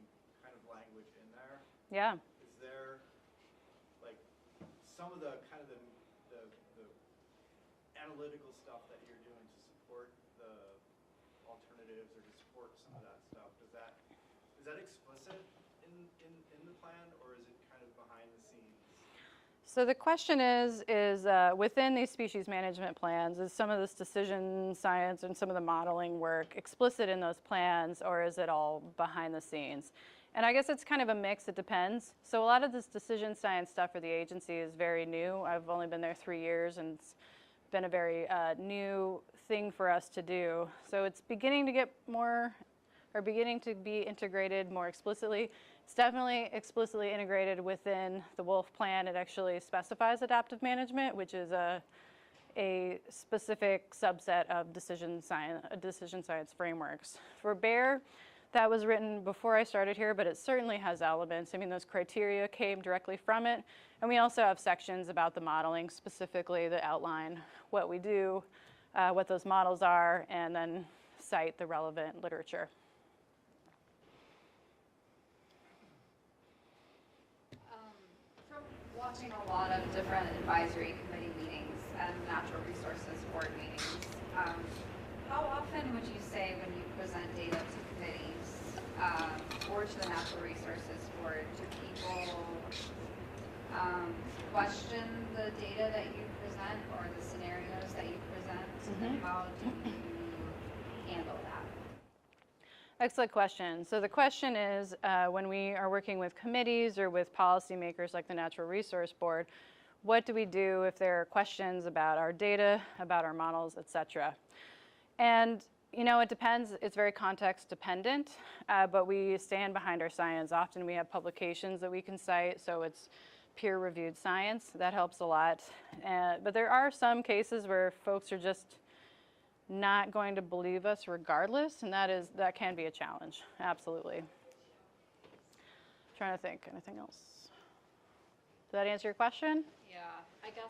kind of language in there, yeah. is there like some of the kind of the analytical stuff that you're doing to support the alternatives or to support some of that stuff? Is that explicit in the plan, or is it kind of behind the scenes? So the question is within these species management plans, is some of this decision science and some of the modeling work explicit in those plans, or is it all behind the scenes? And I guess it's kind of a mix, it depends. So a lot of this decision science stuff for the agency is very new. I've only been there 3 years, and it's been a very new thing for us to do. So it's beginning to get more, or beginning to be integrated more explicitly. It's definitely explicitly integrated within the wolf plan. It actually specifies adaptive management, which is a specific subset of decision science frameworks. For bear, that was written before I started here, but it certainly has elements. I mean, those criteria came directly from it. And we also have sections about the modeling specifically that outline what we do, what those models are, and then cite the relevant literature. From watching a lot of different advisory committee meetings and natural resources board meetings, how often would you say when you present data to committees or to the natural resources board, do people question the data that you present or the scenarios that you present, and how do you handle that? Excellent question. So the question is, when we are working with committees or with policymakers like the Natural Resource Board, what do we do if there are questions about our data, about our models, et cetera? And you know, it depends. It's very context dependent, but we stand behind our science. Often we have publications that we can cite, so it's peer-reviewed science. That helps a lot. But there are some cases where folks are just not going to believe us regardless, and that can be a challenge, absolutely. Trying to think, anything else? Did that answer your question? Yeah, I guess,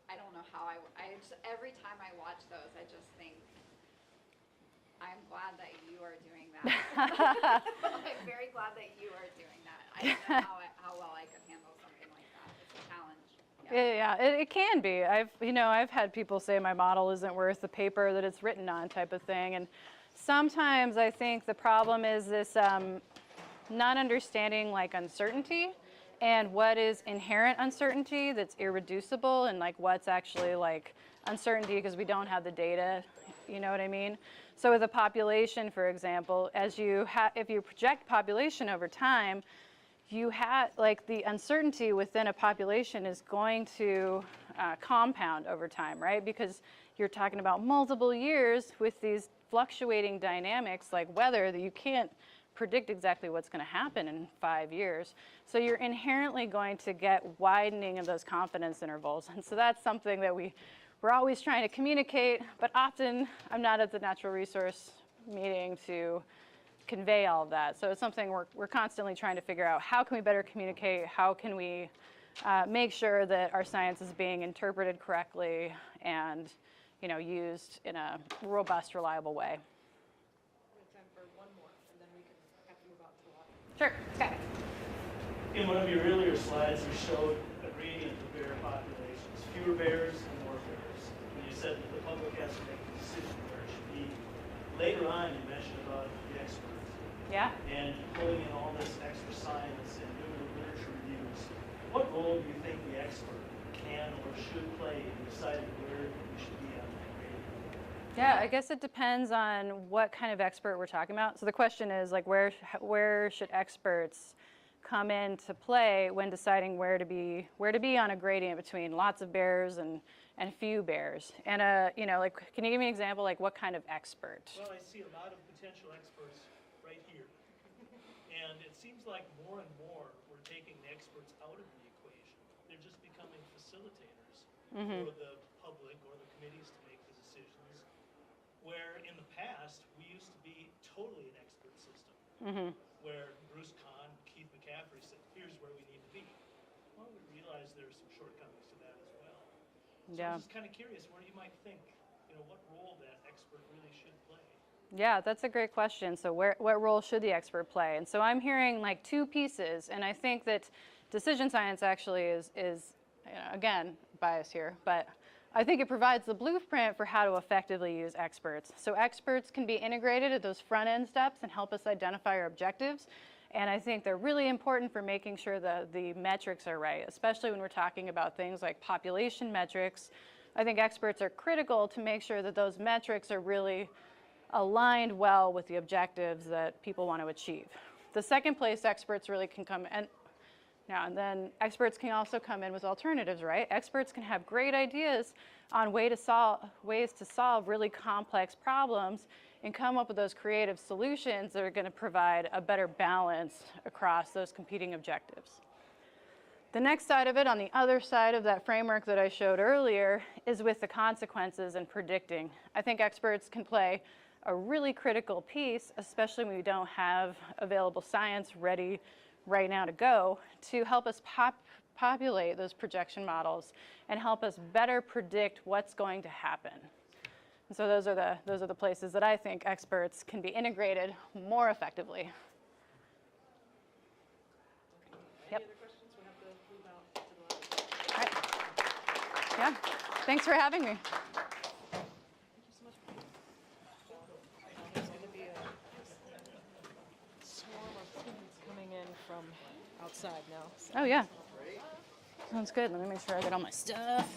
I don't know how I just, every time I watch those, I just think, I'm glad that you are doing that. I'm very glad that you are doing that. I don't know how well I could handle something like that. It's a challenge. Yeah, it can be. I've had people say my model isn't worth the paper that it's written on type of thing. And sometimes I think the problem is this not understanding like uncertainty and what is inherent uncertainty that's irreducible and like what's actually like uncertainty because we don't have the data, you know what I mean? So with a population, for example, if you project population over time, you have like the uncertainty within a population is going to compound over time, right? Because you're talking about multiple years with these fluctuating dynamics like weather that you can't predict exactly what's going to happen in 5 years. So you're inherently going to get widening of those confidence intervals. And so that's something that we're always trying to communicate, but often I'm not at the natural resource meeting to convey all of that. So it's something we're constantly trying to figure out. How can we better communicate? How can we make sure that our science is being interpreted correctly and used in a robust, reliable way? We have time for one more, and then we can have to move on to the water. Sure. Okay. In one of your earlier slides, you showed a gradient of bear populations, fewer bears and more bears. And you said that the public has to make a decision where it should be. Later on, you mentioned about the experts. Yeah. And pulling in all this extra science and doing the literature reviews. What role do you think the expert can or should play in deciding where we should be on that gradient? Yeah, I guess it depends on what kind of expert we're talking about. So the question is like, where should experts come into play when deciding where to be on a gradient between lots of bears and few bears? And like, can you give me an example? Like, what kind of expert? Well, I see a lot of potential experts right here. And it seems like more and more we're taking the experts out of the equation. They're just becoming facilitators for the public or the committees to make the decisions. Where in the past, we used to be totally an expert system. Where Bruce Kahn, Keith McCaffrey said, here's where we need to be. Well, we realize there's some shortcomings to that as well. So Yeah. I'm just kind of curious where you might think, what role that expert really should play. Yeah, that's a great question. So what role should the expert play? And so I'm hearing like two pieces, and I think that decision science actually is again, bias here, but I think it provides the blueprint for how to effectively use experts. So experts can be integrated at those front end steps and help us identify our objectives. And I think they're really important for making sure that the metrics are right, especially when we're talking about things like population metrics. I think experts are critical to make sure that those metrics are really aligned well with the objectives that people want to achieve. The second place experts really can come in, and then experts can also come in with alternatives, right? Experts can have great ideas on ways to solve really complex problems and come up with those creative solutions that are going to provide a better balance across those competing objectives. The next side of it, on the other side of that framework that I showed earlier, is with the consequences and predicting. I think experts can play a really critical piece, especially when we don't have available science ready right now to go, to help us populate those projection models and help us better predict what's going to happen. And so those are the places that I think experts can be integrated more effectively. Any other questions? We have to move out to the left. All right. Yeah, thanks for having me. Thank you so much. There's going to be a swarm of students coming in from outside now. So. Oh, yeah. Sounds good. Let me make sure I get all my stuff.